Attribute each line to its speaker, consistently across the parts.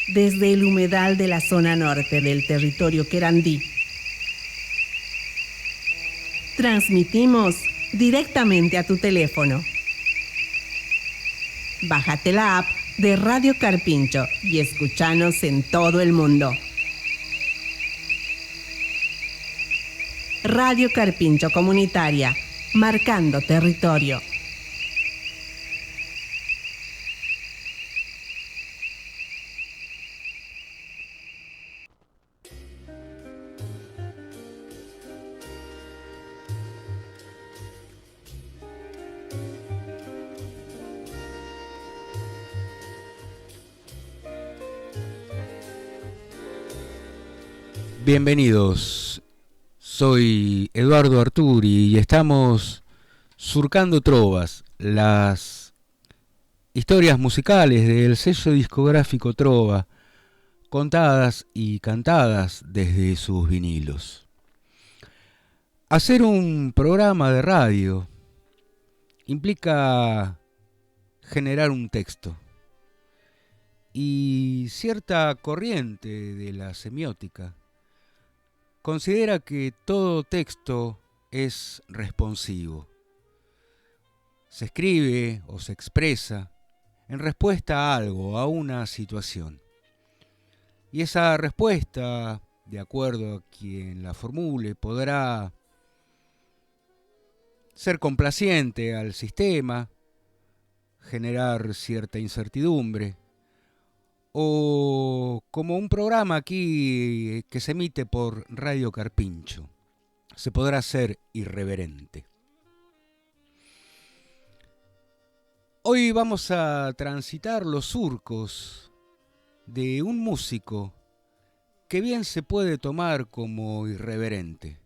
Speaker 1: desde el humedal de la zona norte del territorio querandí. Transmitimos directamente a tu teléfono. Bájate la app de Radio Carpincho y escúchanos en todo el mundo. Radio Carpincho Comunitaria, marcando territorio.
Speaker 2: Bienvenidos, soy Eduardo Arturi y estamos surcando trovas, las historias musicales del sello discográfico Trova, contadas y cantadas desde sus vinilos. Hacer un programa de radio implica generar un texto y cierta corriente de la semiótica considera que todo texto es responsivo. Se escribe o se expresa en respuesta a algo, a una situación. Y esa respuesta, de acuerdo a quien la formule, podrá ser complaciente al sistema, generar cierta incertidumbre, o como un programa aquí que se emite por Radio Carpincho, se podrá ser irreverente. Hoy vamos a transitar los surcos de un músico que bien se puede tomar como irreverente,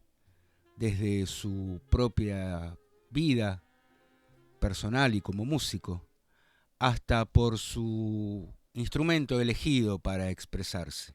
Speaker 2: desde su propia vida personal y como músico, hasta por su instrumento elegido para expresarse.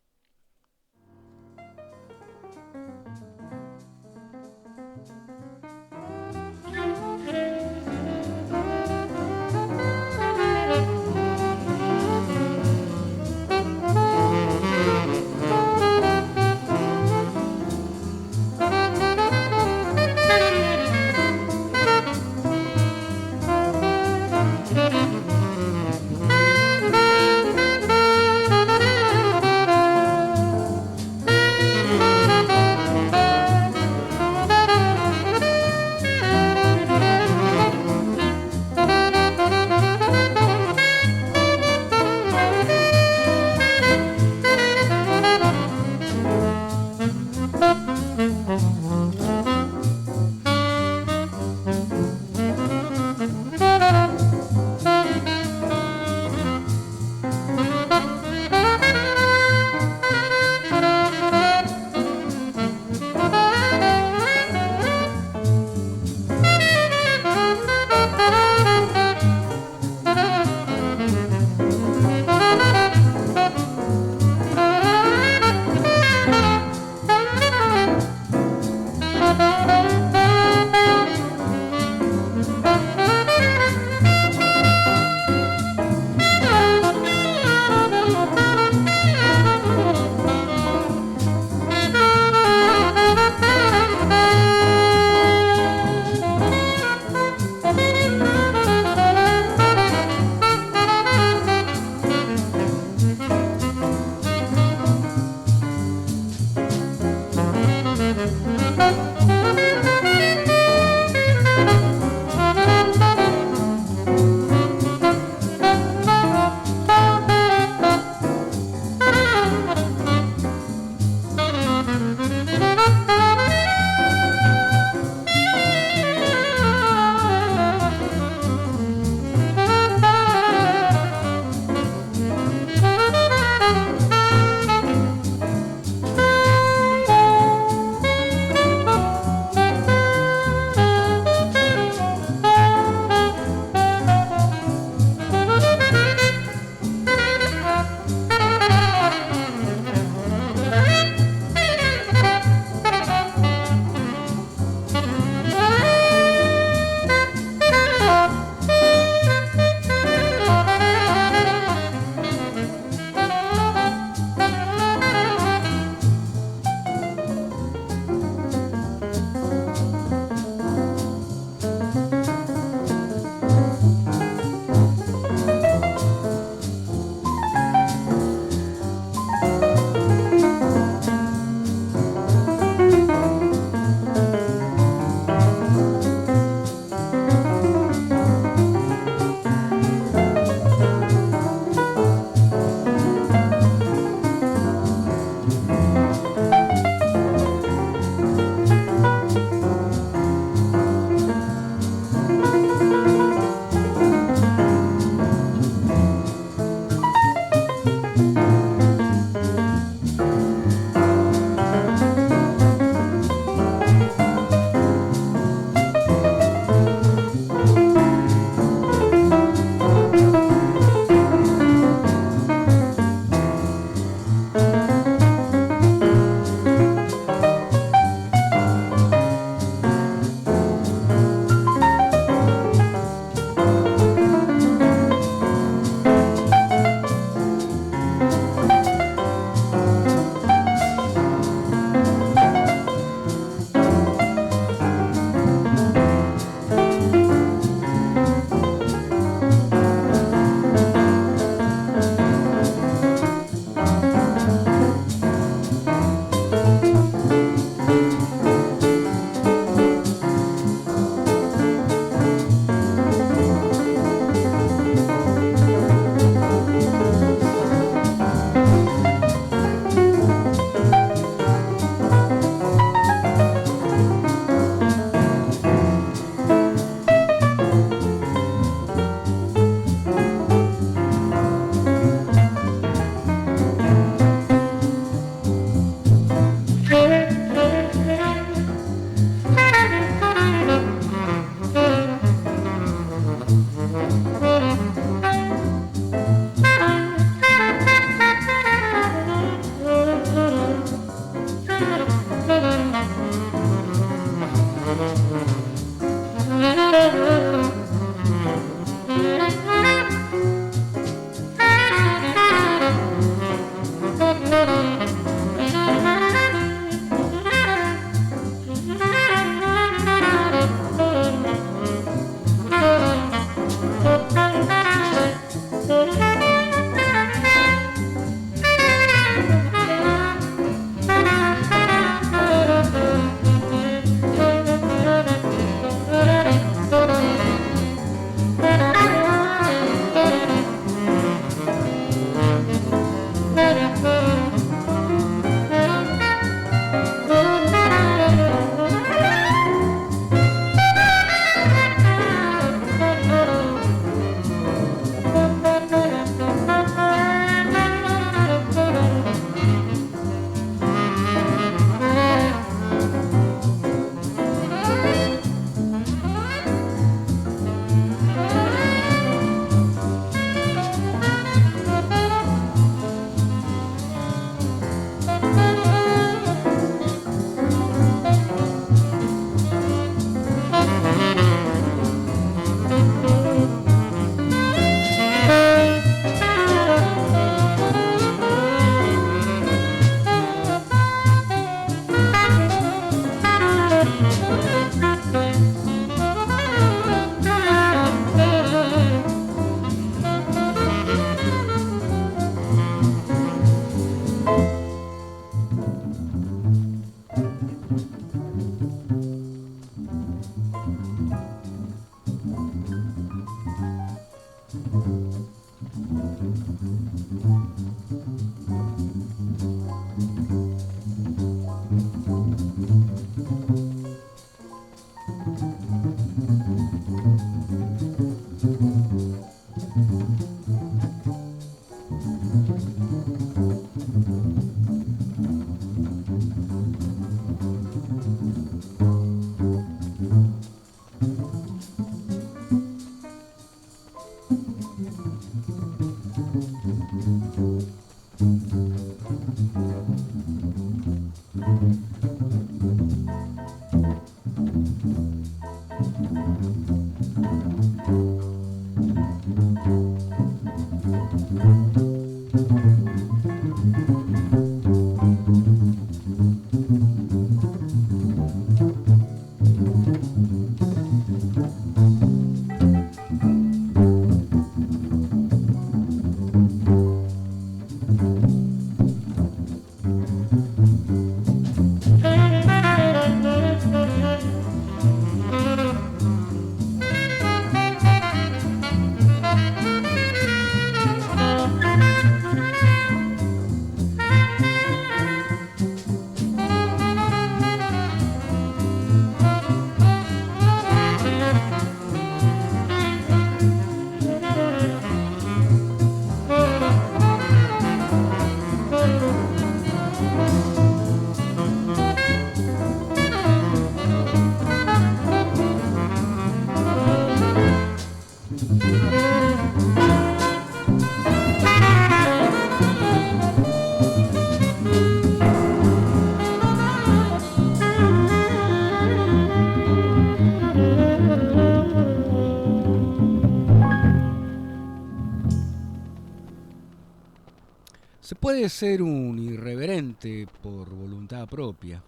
Speaker 2: Se puede ser un irreverente por voluntad propia.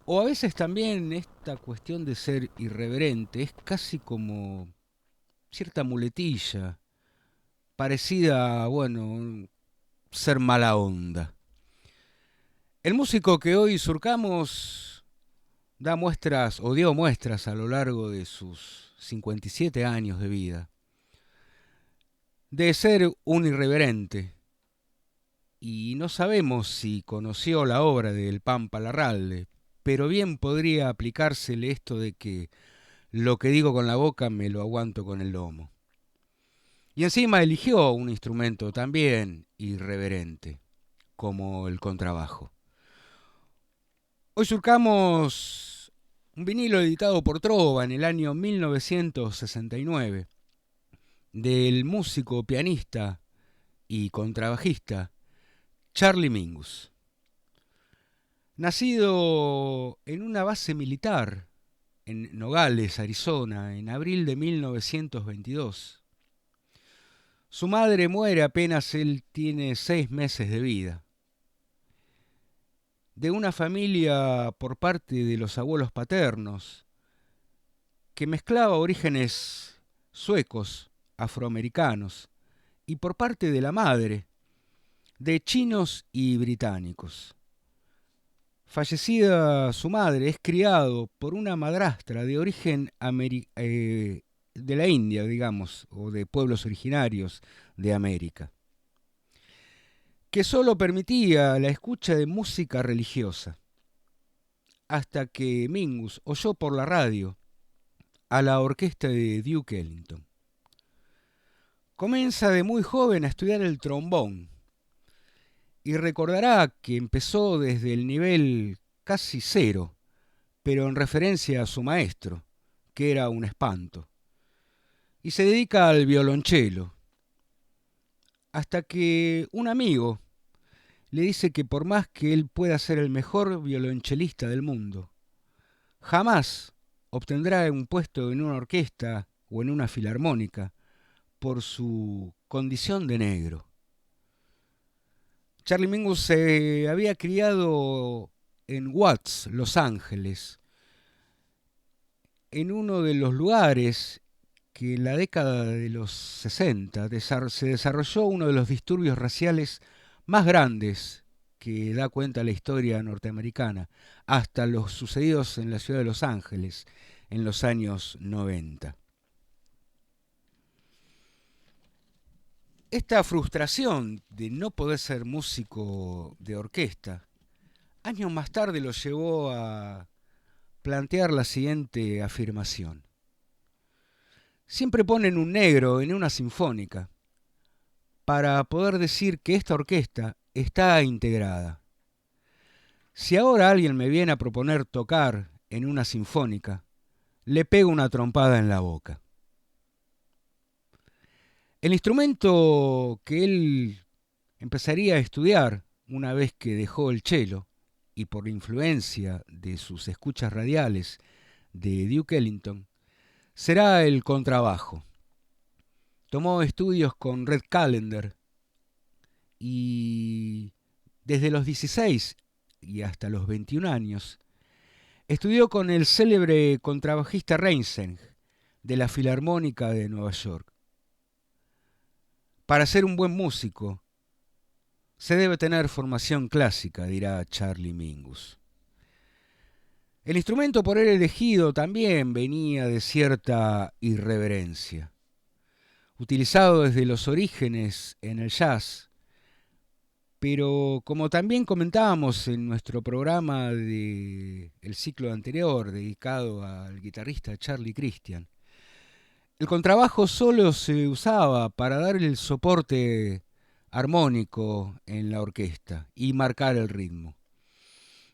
Speaker 2: O a veces también esta cuestión de ser irreverente es casi como cierta muletilla, parecida a, bueno, ser mala onda. El músico que hoy surcamos da muestras, o dio muestras a lo largo de sus 57 años de vida, de ser un irreverente. Y no sabemos si conoció la obra del Pampa Larralde, pero bien podría aplicársele esto de que lo que digo con la boca me lo aguanto con el lomo. Y encima eligió un instrumento también irreverente, como el contrabajo. Hoy surcamos un vinilo editado por Trova en el año 1969, del músico, pianista y contrabajista Charlie Mingus. Nacido en una base militar en Nogales, Arizona, en abril de 1922. Su madre muere apenas él tiene 6 meses de vida. De una familia por parte de los abuelos paternos, que mezclaba orígenes suecos, afroamericanos, y por parte de la madre, de chinos y británicos. Fallecida su madre, es criado por una madrastra de origen de la India, digamos, o de pueblos originarios de América, que solo permitía la escucha de música religiosa, hasta que Mingus oyó por la radio a la orquesta de Duke Ellington. Comienza de muy joven a estudiar el trombón y recordará que empezó desde el nivel casi cero, pero en referencia a su maestro, que era un espanto, y se dedica al violonchelo, hasta que un amigo le dice que por más que él pueda ser el mejor violonchelista del mundo, jamás obtendrá un puesto en una orquesta o en una filarmónica por su condición de negro. Charlie Mingus se había criado en Watts, Los Ángeles, en uno de los lugares que en la década de los 60 se desarrolló uno de los disturbios raciales más grandes que da cuenta la historia norteamericana, hasta los sucedidos en la ciudad de Los Ángeles en los años 90. Esta frustración de no poder ser músico de orquesta, años más tarde lo llevó a plantear la siguiente afirmación. Siempre ponen un negro en una sinfónica para poder decir que esta orquesta está integrada. Si ahora alguien me viene a proponer tocar en una sinfónica, le pego una trompada en la boca. El instrumento que él empezaría a estudiar una vez que dejó el cello y por la influencia de sus escuchas radiales de Duke Ellington, será el contrabajo. Tomó estudios con Red Callender y desde los 16 y hasta los 21 años estudió con el célebre contrabajista Reinsen de la Filarmónica de Nueva York. Para ser un buen músico se debe tener formación clásica, dirá Charlie Mingus. El instrumento por él elegido también venía de cierta irreverencia. Utilizado desde los orígenes en el jazz, pero como también comentábamos en nuestro programa del ciclo anterior dedicado al guitarrista Charlie Christian, el contrabajo solo se usaba para dar el soporte armónico en la orquesta y marcar el ritmo,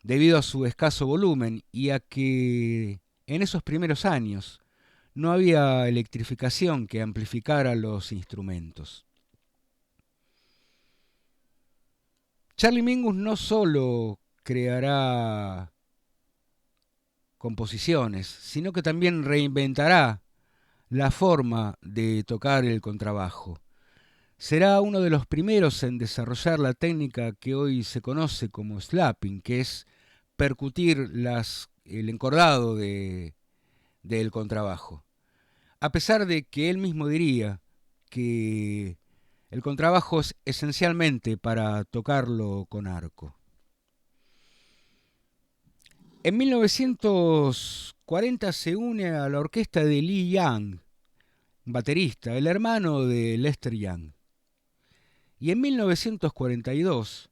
Speaker 2: debido a su escaso volumen y a que en esos primeros años no había electrificación que amplificara los instrumentos. Charlie Mingus no solo creará composiciones, sino que también reinventará la forma de tocar el contrabajo. Será uno de los primeros en desarrollar la técnica que hoy se conoce como slapping, que es percutir el encordado del contrabajo. A pesar de que él mismo diría que el contrabajo es esencialmente para tocarlo con arco. En 1940 se une a la orquesta de Lee Young, baterista, el hermano de Lester Young. Y en 1942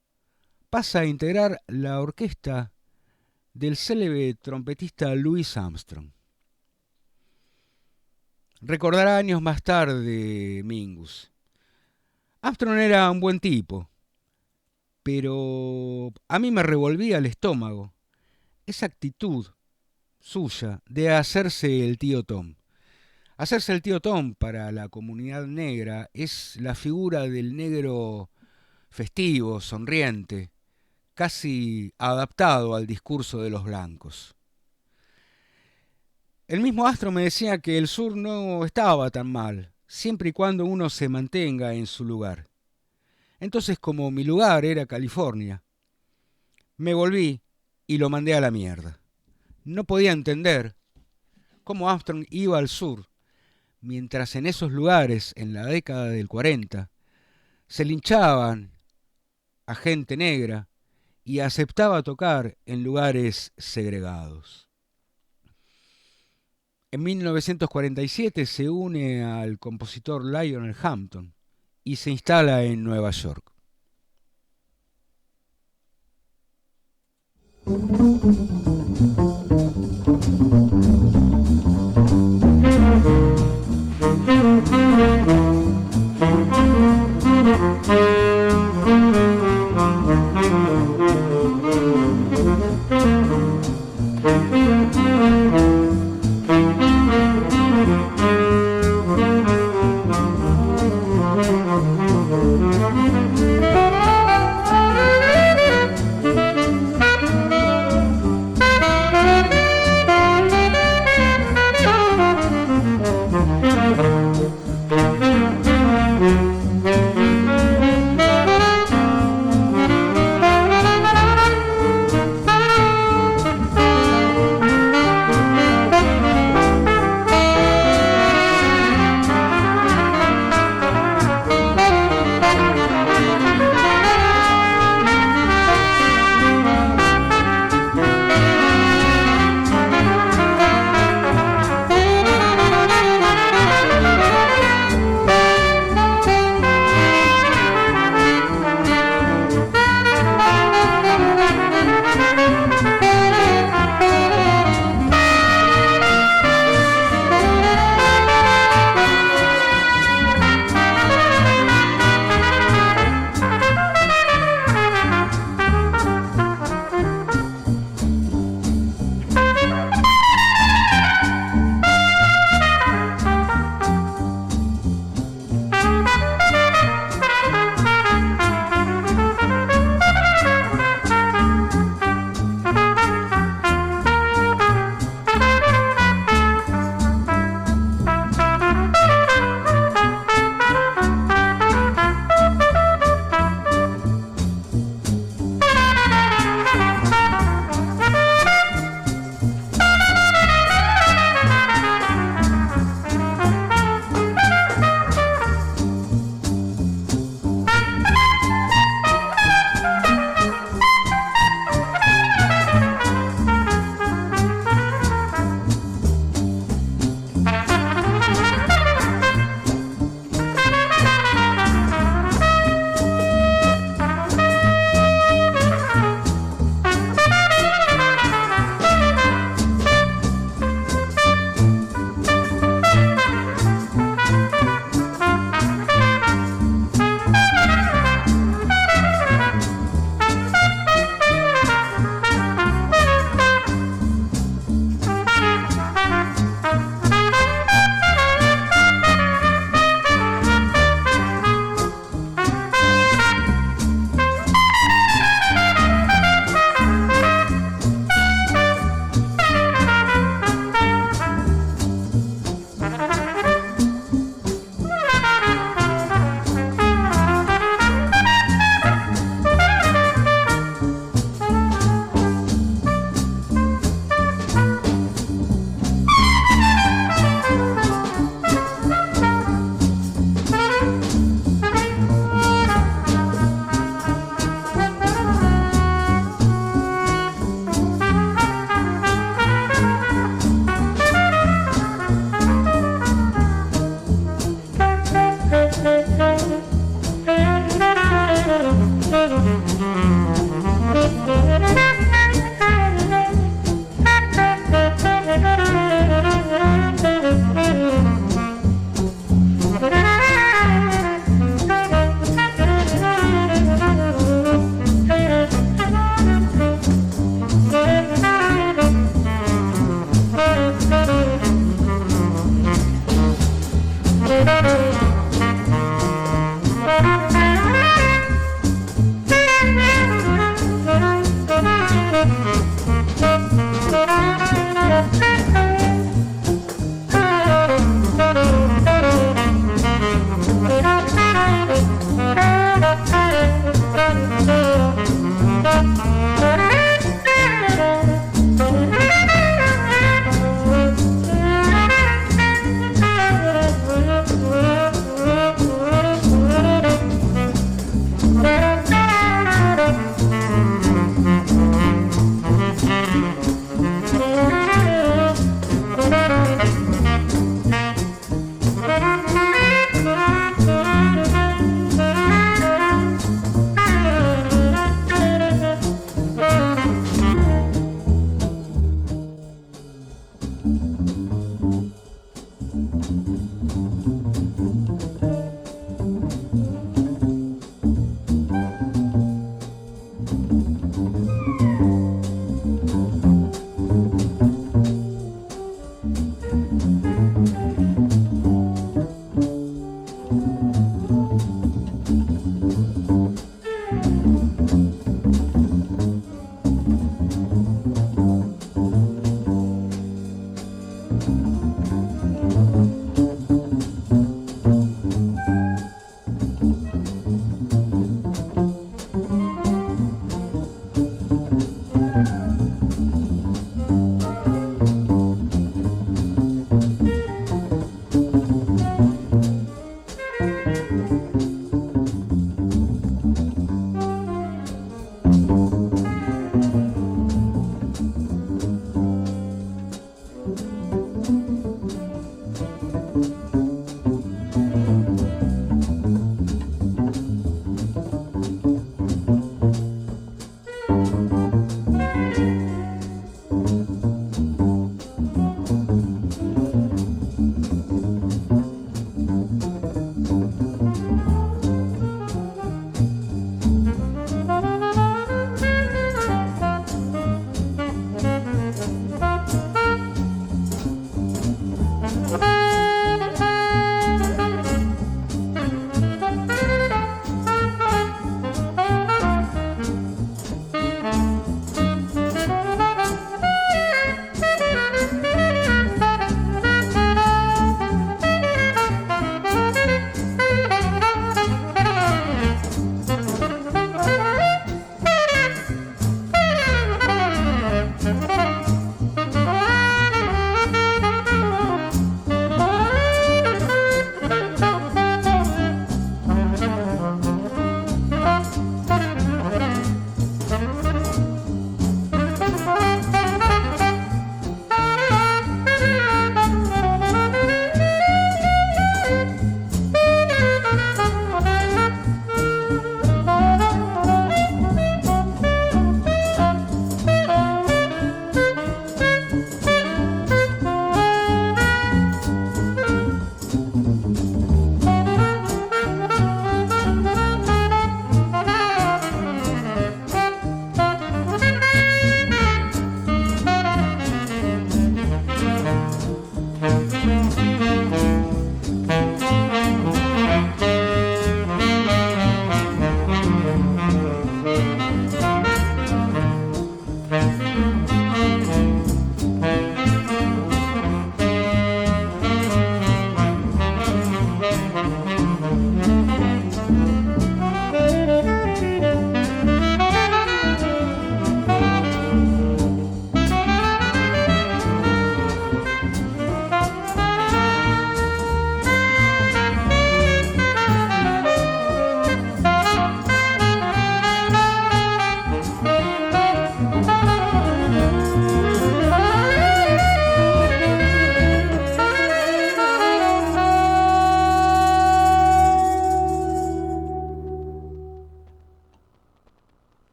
Speaker 2: pasa a integrar la orquesta del célebre trompetista Louis Armstrong. Recordará años más tarde Mingus. Armstrong era un buen tipo, pero a mí me revolvía el estómago esa actitud suya de hacerse el tío Tom. Hacerse el tío Tom para la comunidad negra es la figura del negro festivo, sonriente, casi adaptado al discurso de los blancos. El mismo Astro me decía que el sur no estaba tan mal, siempre y cuando uno se mantenga en su lugar. Entonces, como mi lugar era California, me volví y lo mandé a la mierda. No podía entender cómo Armstrong iba al sur, mientras en esos lugares, en la década del 40, se linchaban a gente negra y aceptaba tocar en lugares segregados. En 1947 se une al compositor Lionel Hampton y se instala en Nueva York.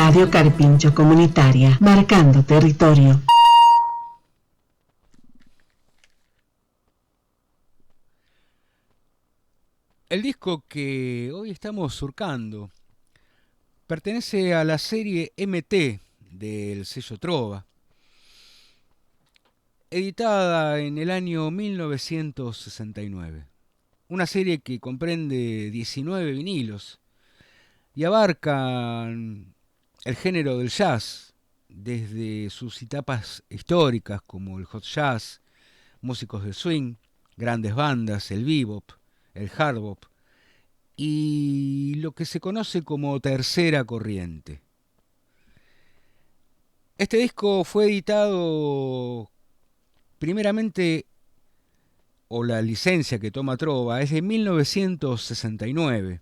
Speaker 1: Radio Carpincho Comunitaria, marcando territorio.
Speaker 2: El disco que hoy estamos surcando pertenece a la serie MT del sello Trova, editada en el año 1969. Una serie que comprende 19 vinilos y abarca el género del jazz, desde sus etapas históricas como el hot jazz, músicos de swing, grandes bandas, el bebop, el hard bop y lo que se conoce como tercera corriente. Este disco fue editado primeramente, o la licencia que toma Trova, es de 1969.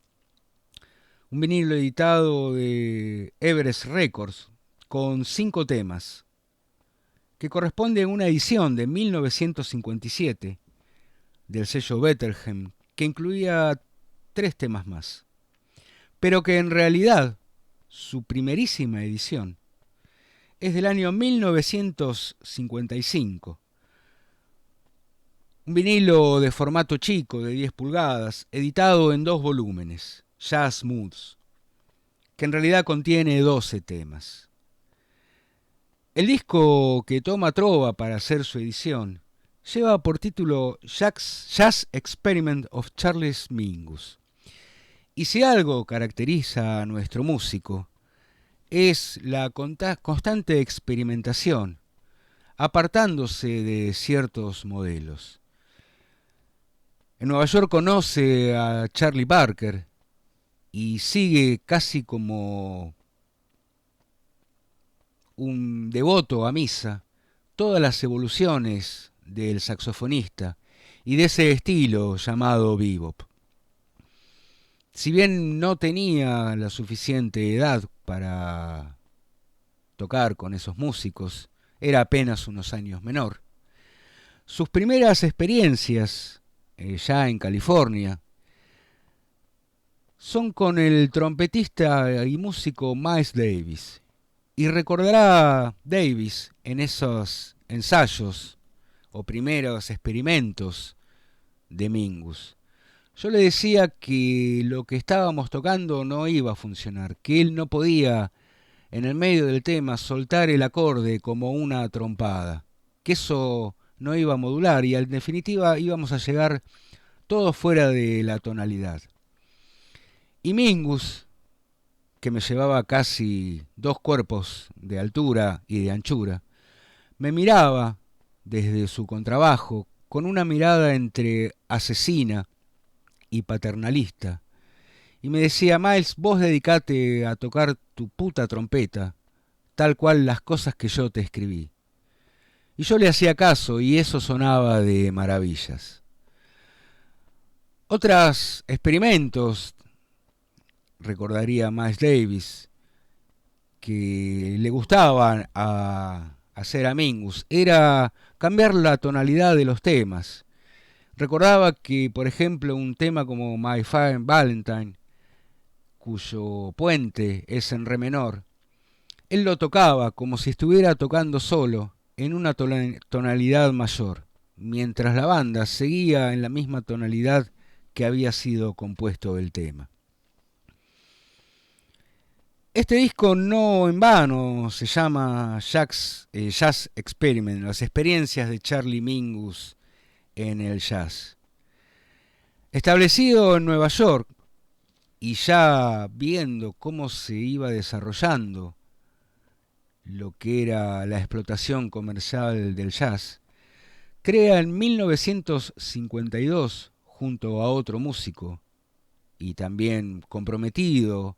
Speaker 2: Un vinilo editado de Everest Records con 5 temas, que corresponde a una edición de 1957 del sello Bettelheim, que incluía 3 temas más, pero que en realidad su primerísima edición es del año 1955. Un vinilo de formato chico de 10 pulgadas, editado en 2 volúmenes, Jazz Moods, que en realidad contiene 12 temas. El disco que toma Trova para hacer su edición lleva por título Jazz Experiment of Charles Mingus. Y si algo caracteriza a nuestro músico, es la constante experimentación, apartándose de ciertos modelos. En Nueva York conoce a Charlie Parker y sigue casi como un devoto a misa todas las evoluciones del saxofonista y de ese estilo llamado bebop. Si bien no tenía la suficiente edad para tocar con esos músicos, era apenas unos años menor. Sus primeras experiencias, ya en California, son con el trompetista y músico Miles Davis. Y recordará Davis en esos ensayos o primeros experimentos de Mingus. Yo le decía que lo que estábamos tocando no iba a funcionar, que él no podía en el medio del tema soltar el acorde como una trompada, que eso no iba a modular y en definitiva íbamos a llegar todos fuera de la tonalidad. Y Mingus, que me llevaba casi 2 cuerpos de altura y de anchura, me miraba desde su contrabajo con una mirada entre asesina y paternalista, y me decía: Miles, vos dedicate a tocar tu puta trompeta, tal cual las cosas que yo te escribí. Y yo le hacía caso y eso sonaba de maravillas. Otros experimentos, recordaría Miles Davis, que le gustaban a hacer a Mingus, era cambiar la tonalidad de los temas. Recordaba que, por ejemplo, un tema como My Fine Valentine, cuyo puente es en re menor, él lo tocaba como si estuviera tocando solo en una tonalidad mayor, mientras la banda seguía en la misma tonalidad que había sido compuesto el tema. Este disco no en vano se llama Jazz Experiment, las experiencias de Charlie Mingus en el jazz. Establecido en Nueva York y ya viendo cómo se iba desarrollando lo que era la explotación comercial del jazz, crea en 1952, junto a otro músico y también comprometido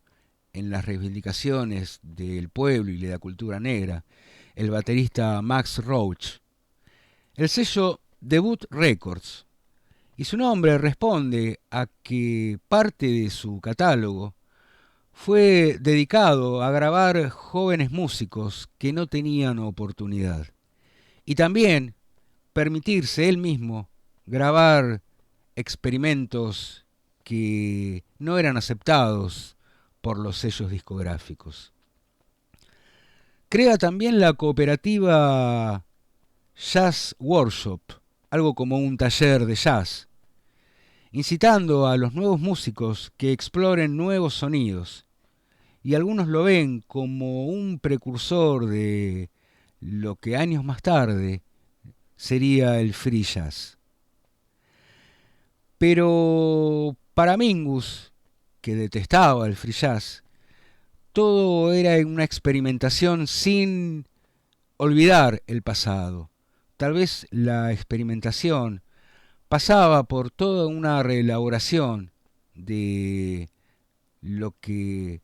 Speaker 2: en las reivindicaciones del pueblo y de la cultura negra, el baterista Max Roach, el sello Debut Records. Y su nombre responde a que parte de su catálogo fue dedicado a grabar jóvenes músicos que no tenían oportunidad. Y también permitirse él mismo grabar experimentos que no eran aceptados por los sellos discográficos. Crea también la cooperativa Jazz Workshop, algo como un taller de jazz, incitando a los nuevos músicos que exploren nuevos sonidos. Y algunos lo ven como un precursor de lo que años más tarde sería el free jazz. Pero para Mingus, que detestaba el free jazz, todo era una experimentación sin olvidar el pasado. Tal vez la experimentación pasaba por toda una reelaboración de lo que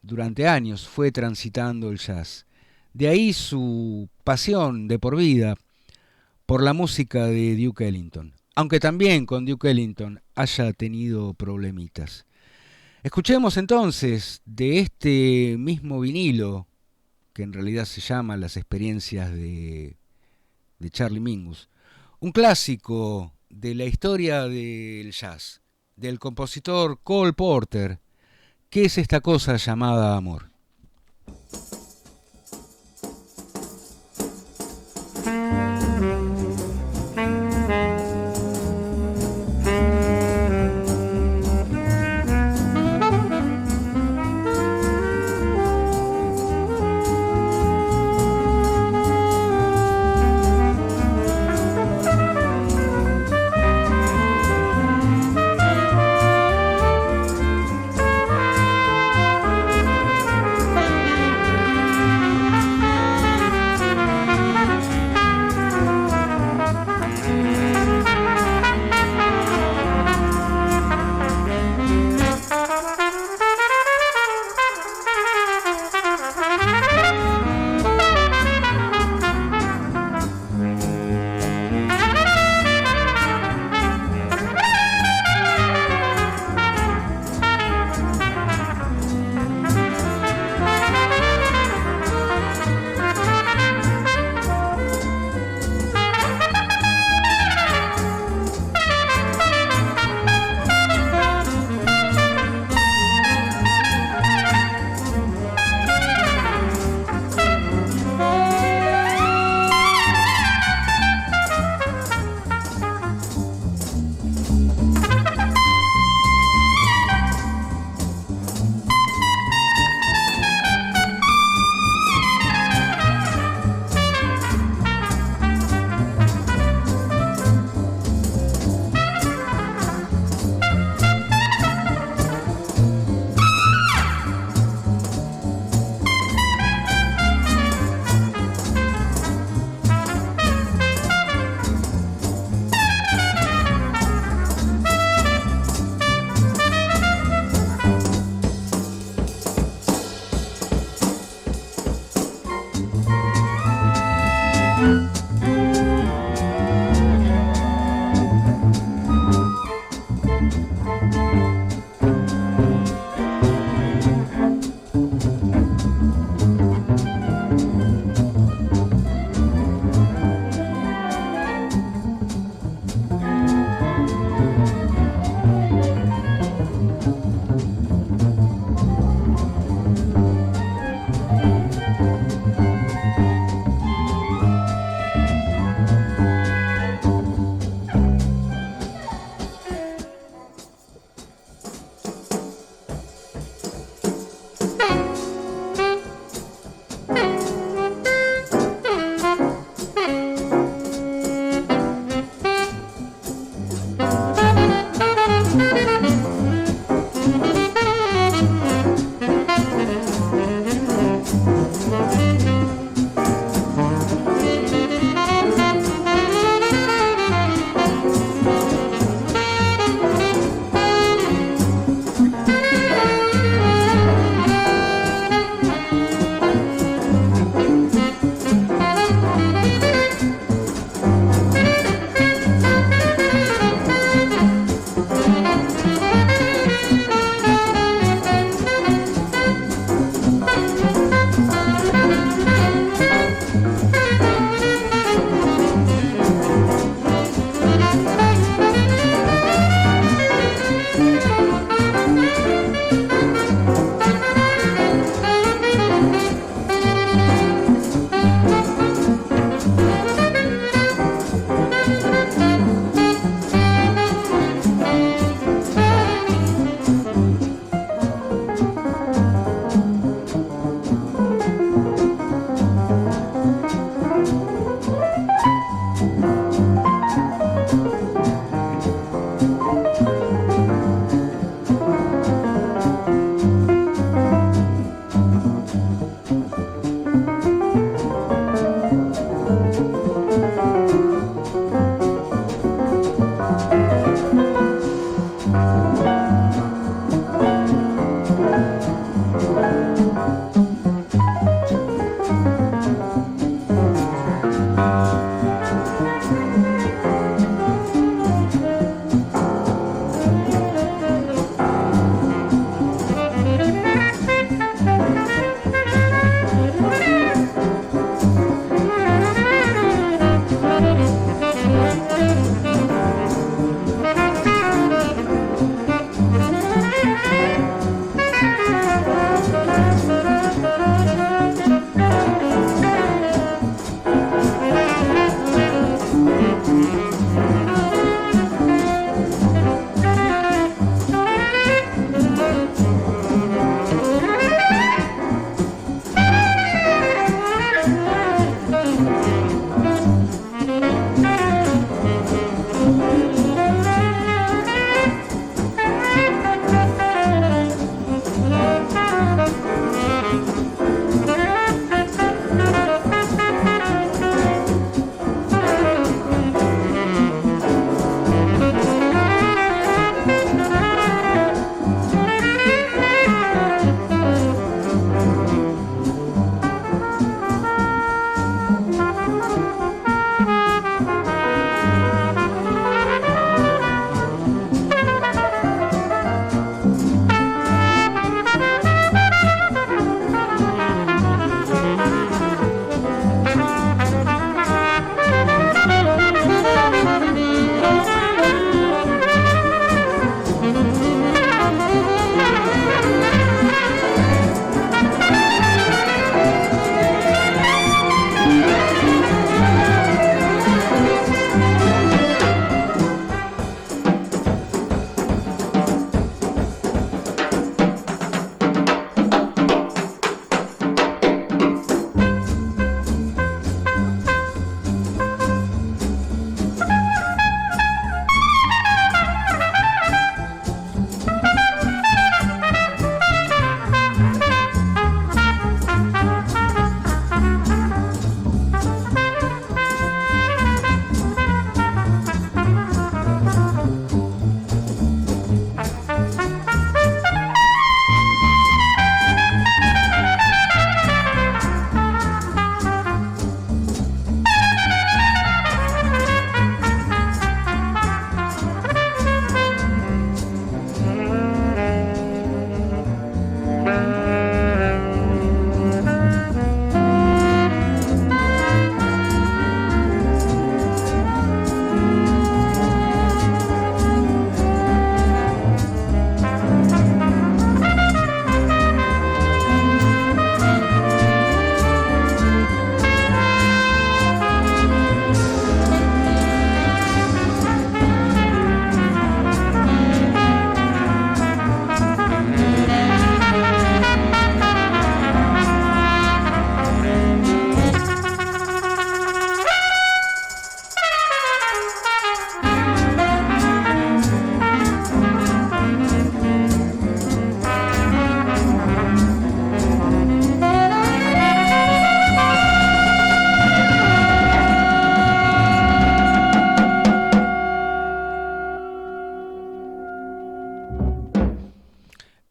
Speaker 2: durante años fue transitando el jazz. De ahí su pasión de por vida por la música de Duke Ellington, aunque también con Duke Ellington haya tenido problemitas. Escuchemos entonces de este mismo vinilo, que en realidad se llama Las experiencias de Charlie Mingus, un clásico de la historia del jazz, del compositor Cole Porter. ¿Qué es esta cosa llamada amor?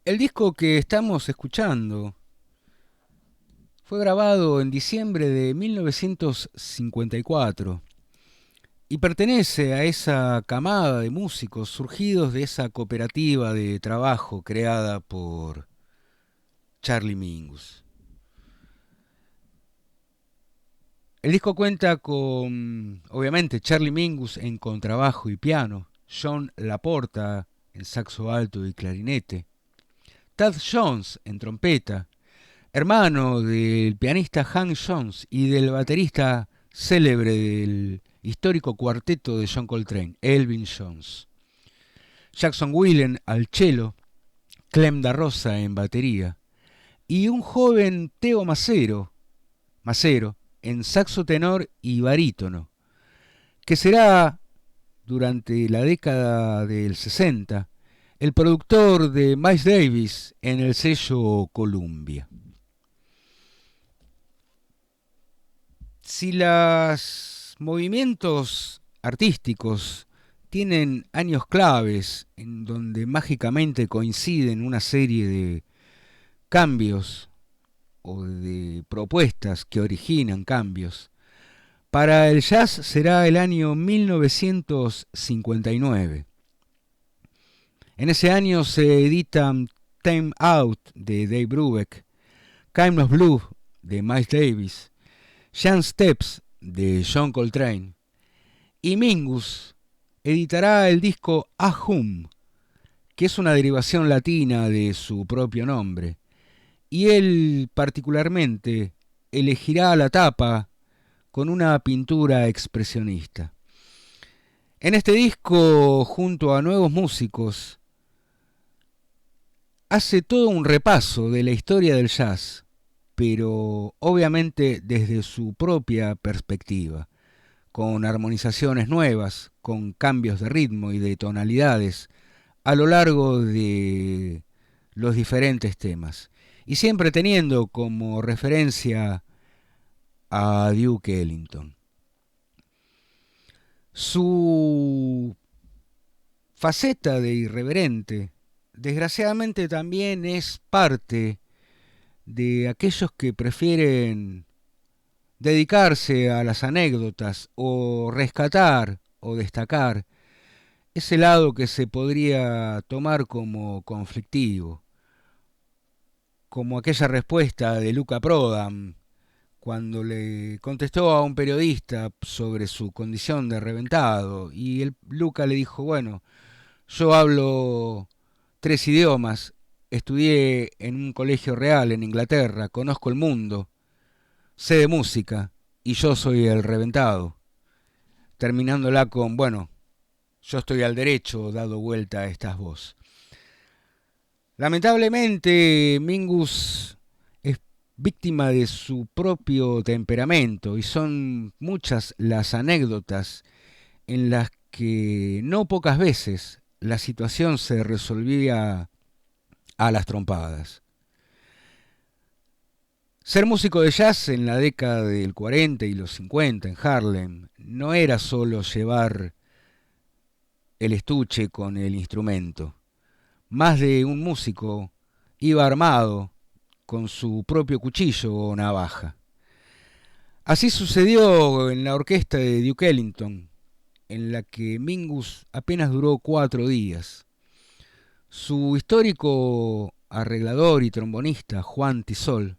Speaker 2: El disco que estamos escuchando fue grabado en diciembre de 1954 y pertenece a esa camada de músicos surgidos de esa cooperativa de trabajo creada por Charlie Mingus. El disco cuenta con, obviamente, Charlie Mingus en contrabajo y piano, John Laporta en saxo alto y clarinete, Thad Jones en trompeta, hermano del pianista Hank Jones y del baterista célebre del histórico cuarteto de John Coltrane, Elvin Jones, Jackson Whelan al cello, Clem da Rosa en batería y un joven Teo Macero en saxo tenor y barítono, que será durante la década del 60 el productor de Miles Davis en el sello Columbia. Si los movimientos artísticos tienen años claves en donde mágicamente coinciden una serie de cambios o de propuestas que originan cambios, para el jazz será el año 1959. En ese año se editan Time Out de Dave Brubeck, Kind of Blue de Miles Davis, Jan Steps de John Coltrane, y Mingus editará el disco Ahum, que es una derivación latina de su propio nombre, y él particularmente elegirá la tapa con una pintura expresionista. En este disco, junto a nuevos músicos, hace todo un repaso de la historia del jazz, pero obviamente desde su propia perspectiva, con armonizaciones nuevas, con cambios de ritmo y de tonalidades a lo largo de los diferentes temas, y siempre teniendo como referencia a Duke Ellington. Su faceta de irreverente, desgraciadamente, también es parte de aquellos que prefieren dedicarse a las anécdotas o rescatar o destacar ese lado que se podría tomar como conflictivo, como aquella respuesta de Luca Prodan cuando le contestó a un periodista sobre su condición de reventado, y Luca le dijo: bueno, yo hablo 3 idiomas, estudié en un colegio real en Inglaterra, conozco el mundo, sé de música y yo soy el reventado, terminándola con: bueno, yo estoy al derecho, dado vuelta a estas voz. Lamentablemente, Mingus es víctima de su propio temperamento y son muchas las anécdotas en las que no pocas veces la situación se resolvía a las trompadas. Ser músico de jazz en la década del 40 y los 50 en Harlem no era solo llevar el estuche con el instrumento. Más de un músico iba armado con su propio cuchillo o navaja. Así sucedió en la orquesta de Duke Ellington, en la que Mingus apenas duró 4 días. Su histórico arreglador y trombonista, Juan Tisol,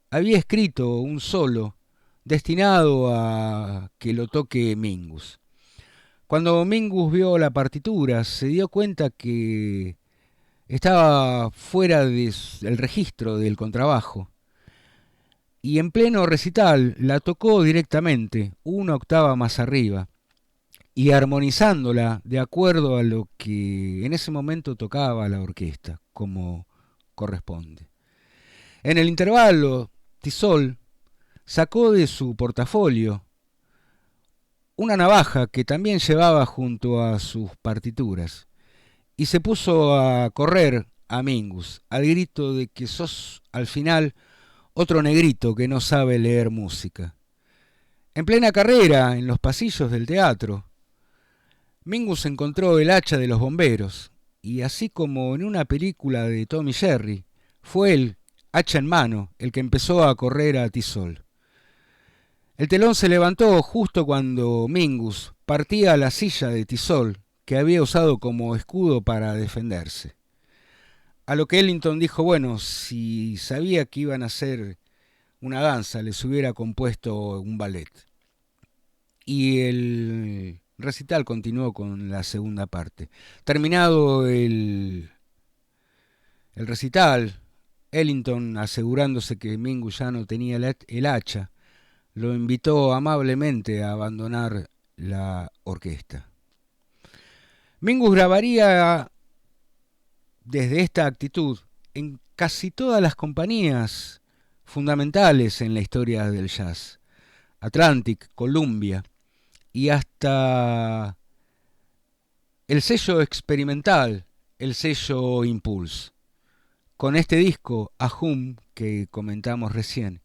Speaker 2: había escrito un solo destinado a que lo toque Mingus. Cuando Mingus vio la partitura, se dio cuenta que estaba fuera del registro del contrabajo, y en pleno recital la tocó directamente, una octava más arriba, y armonizándola de acuerdo a lo que en ese momento tocaba la orquesta, como corresponde. En el intervalo, Tisol sacó de su portafolio una navaja que también llevaba junto a sus partituras y se puso a correr a Mingus al grito de que sos al final otro negrito que no sabe leer música. En plena carrera, en los pasillos del teatro, Mingus encontró el hacha de los bomberos y así como en una película de Tom y Jerry, fue él, hacha en mano, el que empezó a correr a Tisol. El telón se levantó justo cuando Mingus partía la silla de Tisol que había usado como escudo para defenderse. A lo que Ellington dijo, bueno, si sabía que iban a hacer una danza, les hubiera compuesto un ballet. Y el recital continuó con la segunda parte. Terminado el recital, Ellington, asegurándose que Mingus ya no tenía el hacha, lo invitó amablemente a abandonar la orquesta. Mingus grabaría desde esta actitud en casi todas las compañías fundamentales en la historia del jazz. Atlantic, Columbia y hasta el sello experimental, el sello Impulse. Con este disco, Ahum, que comentamos recién.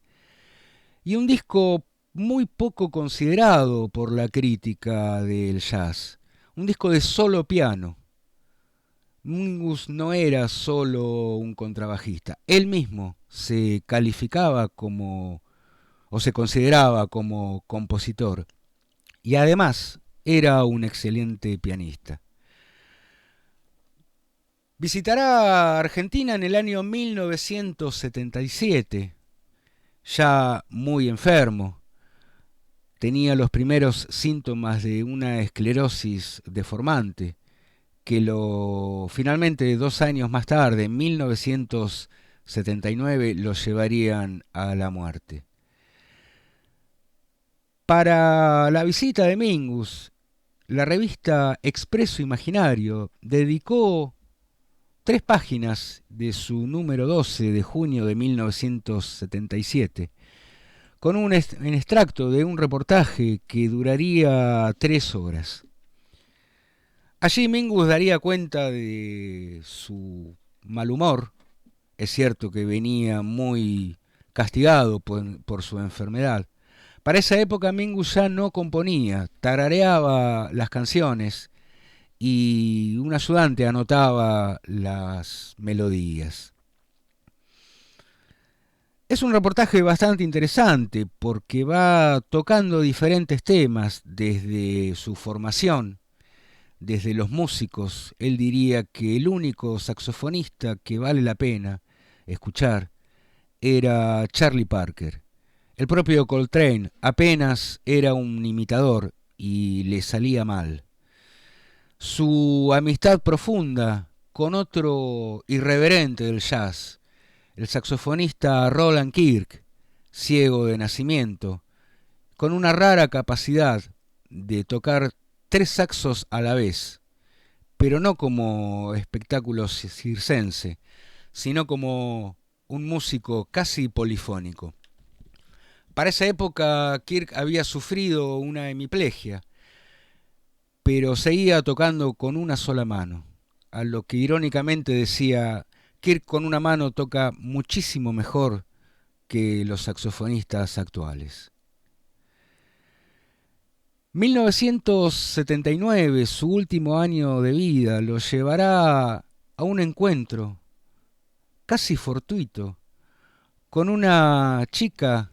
Speaker 2: Y un disco muy poco considerado por la crítica del jazz. Un disco de solo piano. Mingus no era solo un contrabajista. Él mismo se calificaba como, o se consideraba como compositor. Y además era un excelente pianista. Visitará Argentina en el año 1977, ya muy enfermo. Tenía los primeros síntomas de una esclerosis deformante, que finalmente 2 años más tarde, en 1979, lo llevarían a la muerte. Para la visita de Mingus, la revista Expreso Imaginario dedicó 3 páginas de su número 12 de junio de 1977, con un extracto de un reportaje que duraría 3 horas. Allí Mingus daría cuenta de su mal humor. Es cierto que venía muy castigado por su enfermedad. Para esa época Mingus ya no componía, tarareaba las canciones y un ayudante anotaba las melodías. Es un reportaje bastante interesante porque va tocando diferentes temas desde su formación, desde los músicos. Él diría que el único saxofonista que vale la pena escuchar era Charlie Parker. El propio Coltrane apenas era un imitador y le salía mal. Su amistad profunda con otro irreverente del jazz, el saxofonista Roland Kirk, ciego de nacimiento, con una rara capacidad de tocar 3 saxos a la vez, pero no como espectáculo circense, sino como un músico casi polifónico. Para esa época Kirk había sufrido una hemiplegia, pero seguía tocando con una sola mano, a lo que irónicamente decía, Kirk con una mano toca muchísimo mejor que los saxofonistas actuales. 1979, su último año de vida, lo llevará a un encuentro casi fortuito con una chica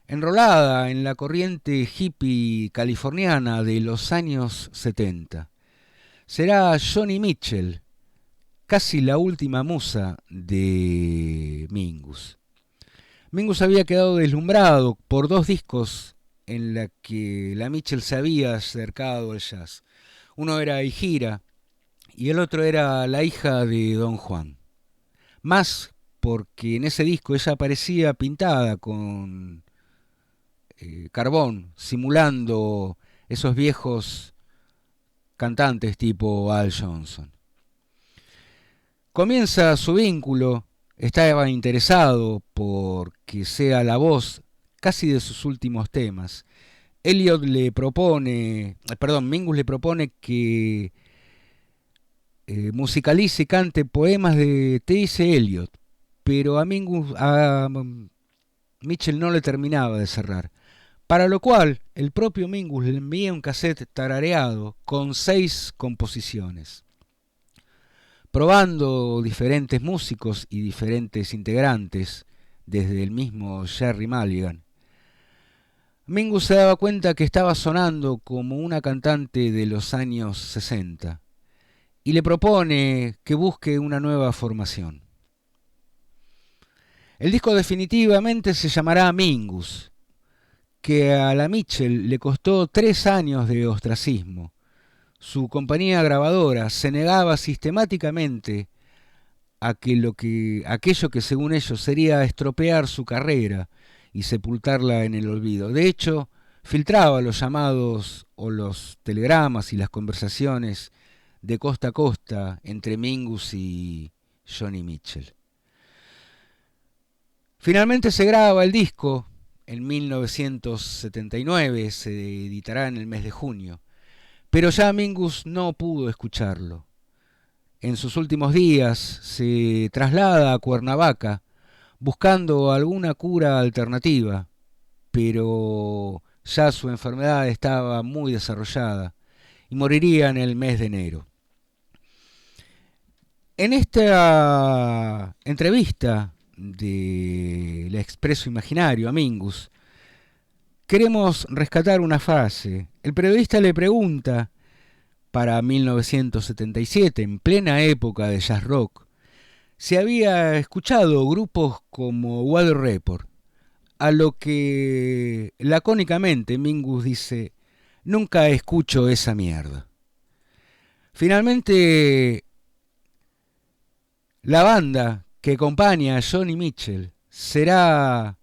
Speaker 2: enrolada en la corriente hippie californiana de los años 70. Será Joni Mitchell, casi la última musa de Mingus. Mingus había quedado deslumbrado por 2 discos en la que la Mitchell se había acercado al jazz. Uno era Ijira y el otro era La hija de Don Juan. Más porque en ese disco ella aparecía pintada con carbón, simulando esos viejos cantantes tipo Al Johnson. Comienza su vínculo, estaba interesado por que sea la voz casi de sus últimos temas. Mingus le propone que musicalice y cante poemas de T.S. Eliot, pero a Mitchell no le terminaba de cerrar. Para lo cual, el propio Mingus le envía un cassette tarareado con 6 composiciones. probando diferentes músicos y diferentes integrantes, desde el mismo Gerry Mulligan, Mingus se daba cuenta que estaba sonando como una cantante de los años 60 y le propone que busque una nueva formación. El disco definitivamente se llamará Mingus, que a la Mitchell le costó 3 años de ostracismo. Su compañía grabadora se negaba sistemáticamente a que aquello que según ellos sería estropear su carrera y sepultarla en el olvido. De hecho, filtraba los llamados o los telegramas y las conversaciones de costa a costa entre Mingus y Joni Mitchell. Finalmente se graba el disco en 1979, se editará en el mes de junio, pero ya Mingus no pudo escucharlo. En sus últimos días se traslada a Cuernavaca buscando alguna cura alternativa, pero ya su enfermedad estaba muy desarrollada y moriría en el mes de enero. En esta entrevista de El Expreso Imaginario a Mingus, queremos rescatar una frase. El periodista le pregunta, para 1977, en plena época de jazz rock, se había escuchado grupos como Weather Report, a lo que lacónicamente Mingus dice: nunca escucho esa mierda. Finalmente, la banda que acompaña a Joni Mitchell será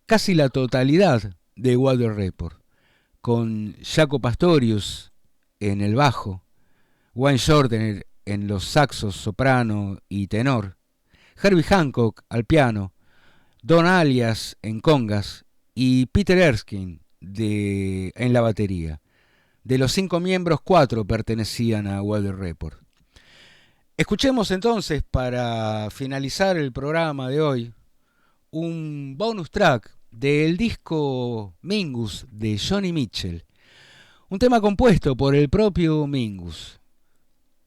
Speaker 2: casi la totalidad de Weather Report, con Jaco Pastorius en el bajo, Wayne Shorter en los saxos soprano y tenor, Herbie Hancock al piano, Don Alias en congas y Peter Erskine en la batería. De los 5 miembros, 4 pertenecían a Weather Report. Escuchemos entonces, para finalizar el programa de hoy, un bonus track del disco Mingus de Joni Mitchell, un tema compuesto por el propio Mingus,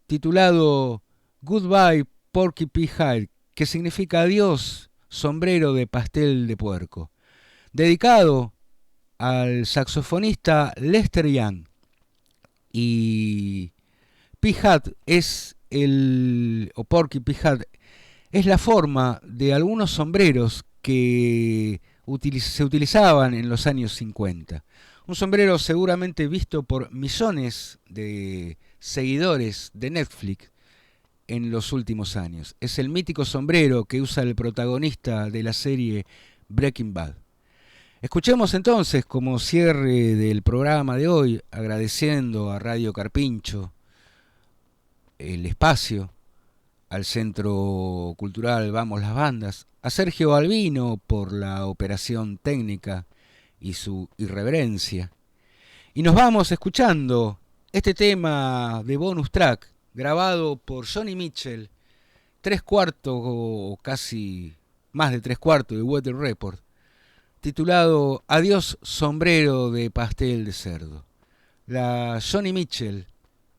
Speaker 2: titulado Goodbye Porky Pie, que significa adiós sombrero de pastel de puerco, dedicado al saxofonista Lester Young. Y Pie-Hat o Porky Pie-Hat es la forma de algunos sombreros que se utilizaban en los años 50. Un sombrero seguramente visto por millones de seguidores de Netflix en los últimos años. Es el mítico sombrero que usa el protagonista de la serie Breaking Bad. Escuchemos entonces, como cierre del programa de hoy, agradeciendo a Radio Carpincho el espacio, al Centro Cultural Vamos las Bandas, a Sergio Albino por la operación técnica y su irreverencia. Y nos vamos escuchando este tema de bonus track grabado por Joni Mitchell, 3/4 o casi más de 3/4 de Weather Report, titulado Adiós sombrero de pastel de cerdo. La Joni Mitchell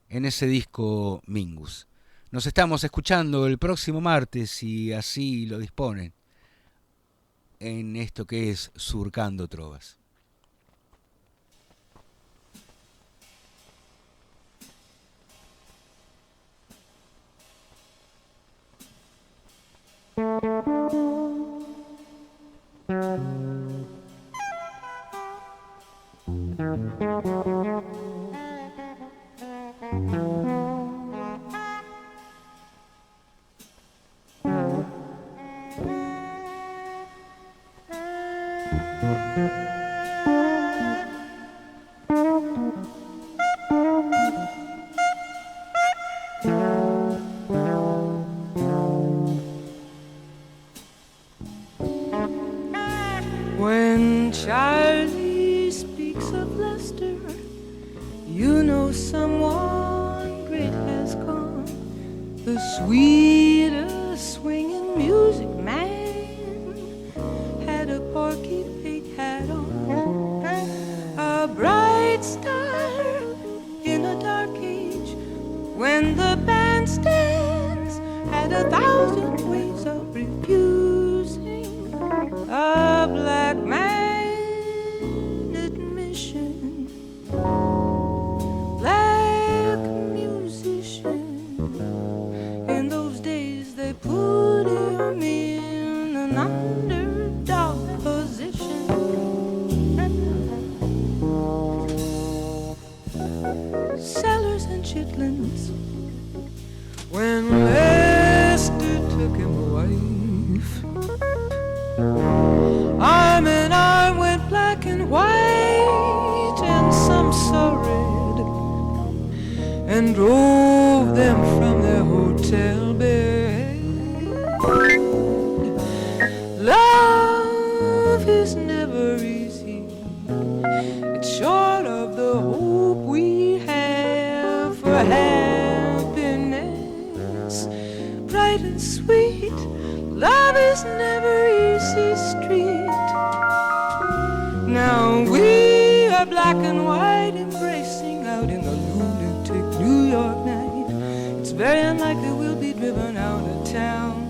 Speaker 2: en ese disco Mingus. Nos estamos escuchando el próximo martes, si así lo disponen, en esto que es Surcando Trovas.
Speaker 3: When Charlie speaks of Lester, you know someone great has come. The sweetest swinging music man had a Porky Pig hat on, a bright star in a dark age when the bandstand and 1,000 ways of refusing a black man admission. Black musician, in those days they put him in an underdog position. Sellers and chitlins, when Lester took him a wife, arm in arm went black and white, and some saw red, and drove them from their hotel bed. Love is never easy, it's short of the hope we have for happiness, bright and sweet. Love is never easy street. Now we are black and white, embracing out in the lunatic New York night. It's very unlikely we'll be driven out of town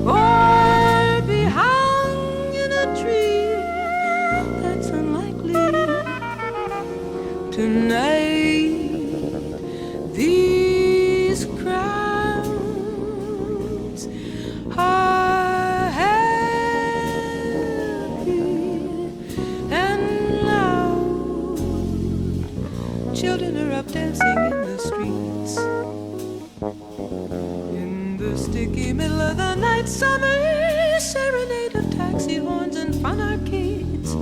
Speaker 3: or be hung in a tree. That's unlikely tonight. These crowds are happy and loud. Children are up dancing in the streets. In the sticky middle of the night, summer serenade of taxi horns and fun arcades,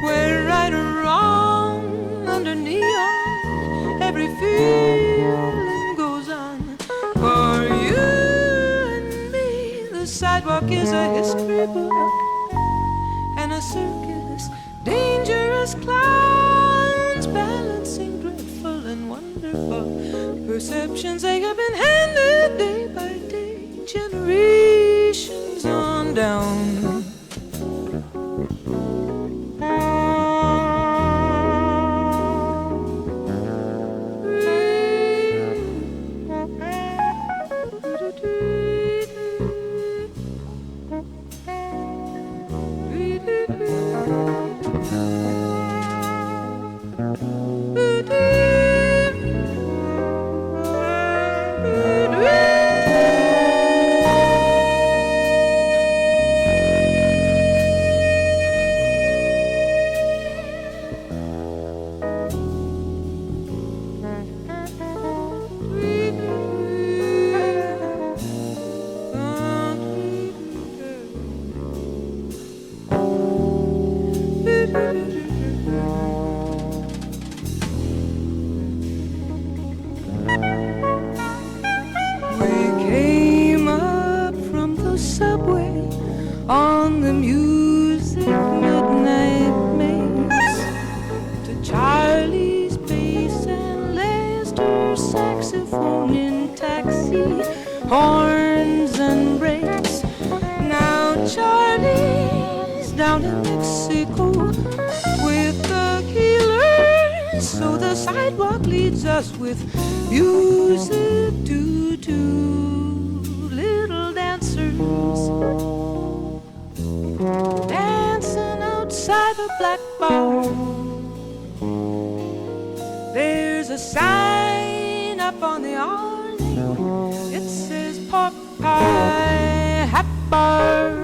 Speaker 3: where right or wrong under neon every feeling goes on. For you and me, the sidewalk is a history book and a circus, dangerous clowns balancing dreadful and wonderful perceptions. They have been handed day by day, generations on down. On the music midnight makes, to Charlie's bass and Lester's saxophone in taxi, horns and brakes. Now Charlie's down in Mexico with the killers, so the sidewalk leads us with music to little dancers dancing outside a black bar. There's a sign up on the awning, it says pork pie, hat bar.